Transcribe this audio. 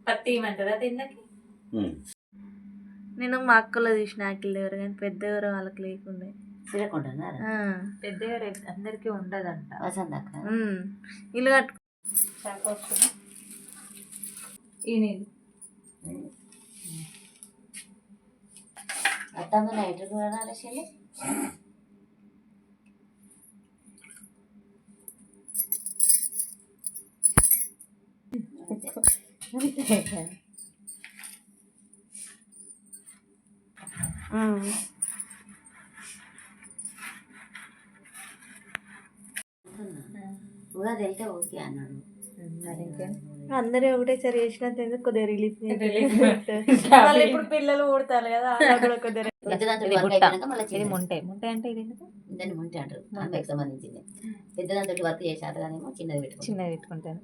పత్తి ఇవ్వమంటారా తిన్నకి? నేను మా అక్కలో చూసిన ఆకిళ్ళు ఎవరు కానీ పెద్ద ఎవరు వాళ్ళకి లేకుండే తిరగకుంటున్నారా? పెద్ద ఎవరు అందరికీ ఉండదంట. వసంత అక్క ఇల్లు కట్టు సరిపోతుందా ఈ నీళ్ళు? అత్తమ్మ నైట్ కూడా చెల్లి ఉగాది వెళ్తే ఓకే అన్నాడు. అందరూ ఒకటేసారి చేసినంత ఎందుకు కొద్దిగా రిలీఫ్ మళ్ళీ ఇప్పుడు పిల్లలు పుడతారు కదా అలా కూడా కొద్దిగా ఇది ముంటే ముంటే అంటే ఇది దాన్ని ముంటే అంటారు. అమ్మాయికి సంబంధించింది. పెద్దదాంతో వర్క్ చేసేది కానీ చిన్నది చిన్నది పెట్టుకుంటాను.